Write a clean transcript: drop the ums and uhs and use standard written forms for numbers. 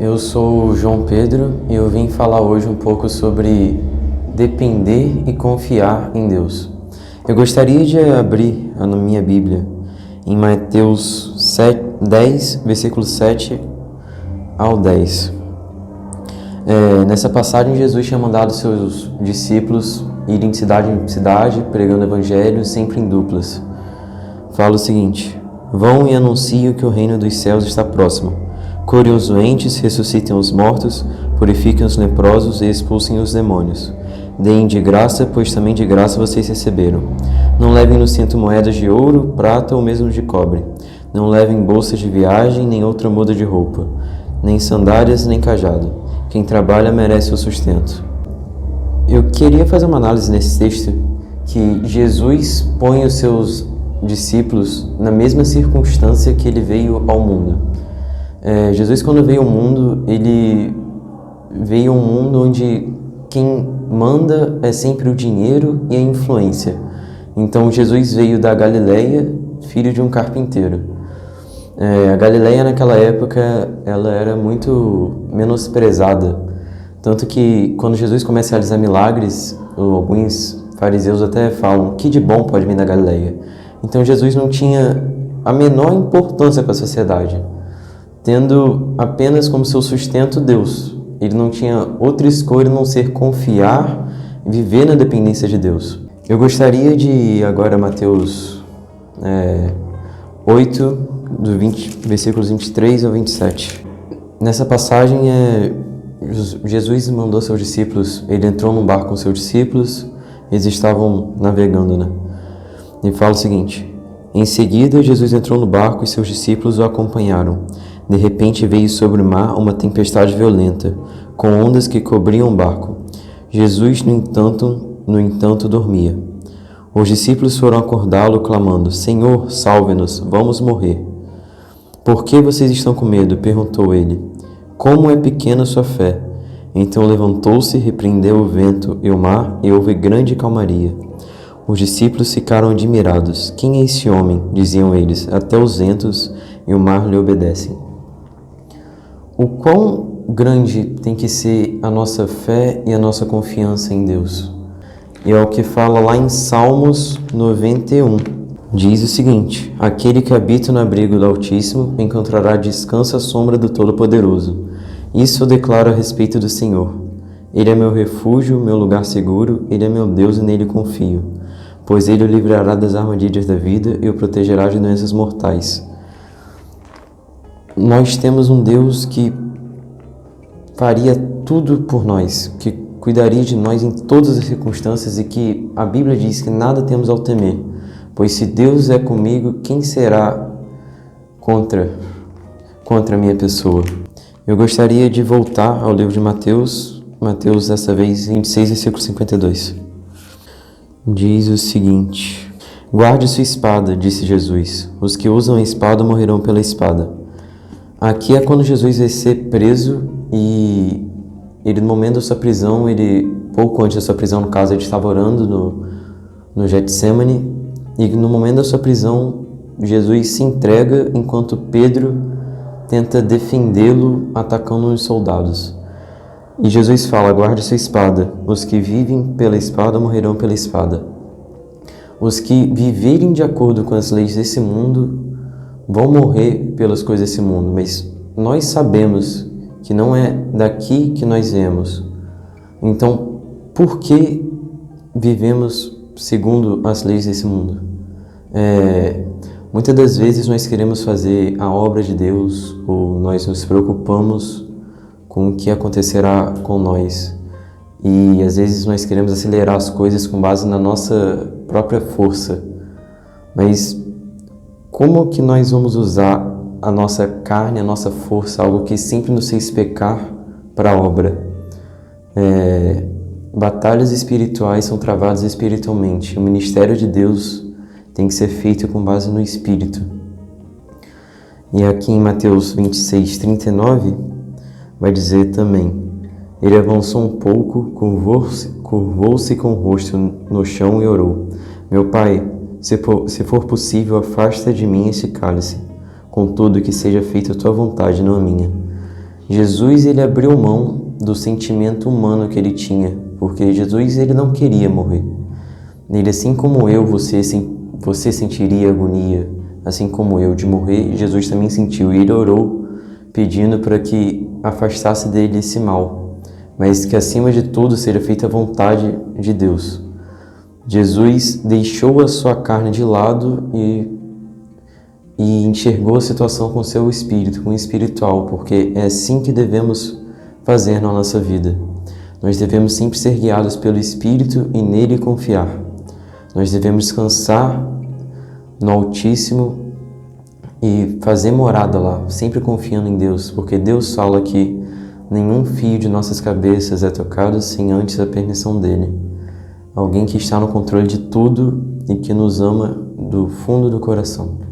Eu sou o João Pedro e eu vim falar hoje um pouco sobre depender e confiar em Deus. Eu gostaria de abrir na minha Bíblia em Mateus 10, versículo 7 ao 10. Nessa passagem, Jesus tinha mandado seus discípulos irem de cidade em cidade, pregando o evangelho, sempre em duplas. Fala o seguinte: vão e anunciem que o reino dos céus está próximo. Curem os doentes, ressuscitem os mortos, purifiquem os leprosos e expulsem os demônios. Deem de graça, pois também de graça vocês receberam. Não levem no cinto moedas de ouro, prata ou mesmo de cobre. Não levem bolsas de viagem, nem outra muda de roupa, nem sandálias, nem cajado. Quem trabalha merece o sustento. Eu queria fazer uma análise nesse texto que Jesus põe os seus discípulos na mesma circunstância que ele veio ao mundo. Jesus, quando veio ao mundo, ele veio a um mundo onde quem manda é sempre o dinheiro e a influência. Então, Jesus veio da Galileia, filho de um carpinteiro. A Galileia, naquela época, ela era muito menosprezada. Tanto que, quando Jesus começa a realizar milagres, alguns fariseus até falam: que de bom pode vir da Galileia? Então, Jesus não tinha a menor importância para a sociedade, tendo apenas como seu sustento Deus. Ele não tinha outra escolha a não ser confiar e viver na dependência de Deus. Eu gostaria de ir agora a Mateus 8, versículos 23 ao 27. Nessa passagem, Jesus mandou seus discípulos, ele entrou num barco com seus discípulos, eles estavam navegando, E fala o seguinte: em seguida, Jesus entrou no barco e seus discípulos o acompanharam. De repente veio sobre o mar uma tempestade violenta, com ondas que cobriam o barco. Jesus, no entanto, dormia. Os discípulos foram acordá-lo, clamando: Senhor, salve-nos, vamos morrer. Por que vocês estão com medo? Perguntou ele. Como é pequena sua fé? Então levantou-se, repreendeu o vento e o mar, e houve grande calmaria. Os discípulos ficaram admirados. Quem é esse homem? Diziam eles. Até os ventos e o mar lhe obedecem. O quão grande tem que ser a nossa fé e a nossa confiança em Deus? E é o que fala lá em Salmos 91. Diz o seguinte: aquele que habita no abrigo do Altíssimo encontrará descanso à sombra do Todo-Poderoso. Isso eu declaro a respeito do Senhor. Ele é meu refúgio, meu lugar seguro, ele é meu Deus e nele confio. Pois ele o livrará das armadilhas da vida e o protegerá de doenças mortais. Nós temos um Deus que faria tudo por nós, que cuidaria de nós em todas as circunstâncias e que a Bíblia diz que nada temos ao temer. Pois se Deus é comigo, quem será contra a minha pessoa? Eu gostaria de voltar ao livro de Mateus, dessa vez 26, versículo 52. Diz o seguinte: guarde sua espada, disse Jesus. Os que usam a espada morrerão pela espada. Aqui é quando Jesus vai ser preso e ele, no momento da sua prisão, pouco antes da sua prisão, no caso, ele estava orando no Getsemane, e no momento da sua prisão, Jesus se entrega enquanto Pedro tenta defendê-lo atacando os soldados. E Jesus fala: guarde sua espada, os que vivem pela espada morrerão pela espada. Os que viverem de acordo com as leis desse mundo vão morrer pelas coisas desse mundo, mas nós sabemos que não é daqui que nós viemos. Então, por que vivemos segundo as leis desse mundo? Muitas das vezes nós queremos fazer a obra de Deus, ou nós nos preocupamos com o que acontecerá com nós. E às vezes nós queremos acelerar as coisas com base na nossa própria força. Mas como que nós vamos usar a nossa carne, a nossa força, algo que sempre nos fez pecar, para a obra? Batalhas espirituais são travadas espiritualmente. O ministério de Deus tem que ser feito com base no Espírito. E aqui em Mateus 26, 39, vai dizer também: ele avançou um pouco, curvou-se com o rosto no chão e orou: meu Pai, se for possível, afasta de mim esse cálice. Contudo, que seja feita a tua vontade, não a minha. Jesus, ele abriu mão do sentimento humano que ele tinha, porque Jesus, ele não queria morrer. Ele, assim como eu, você sentiria agonia, assim como eu, de morrer, Jesus também sentiu, e ele orou pedindo para que afastasse dele esse mal, mas que acima de tudo seja feita a vontade de Deus. Jesus deixou a sua carne de lado e enxergou a situação com seu espírito, com o espiritual, porque é assim que devemos fazer na nossa vida. Nós devemos sempre ser guiados pelo Espírito e nele confiar. Nós devemos descansar no Altíssimo e fazer morada lá, sempre confiando em Deus, porque Deus fala que nenhum fio de nossas cabeças é tocado sem antes a permissão dele. Alguém que está no controle de tudo e que nos ama do fundo do coração.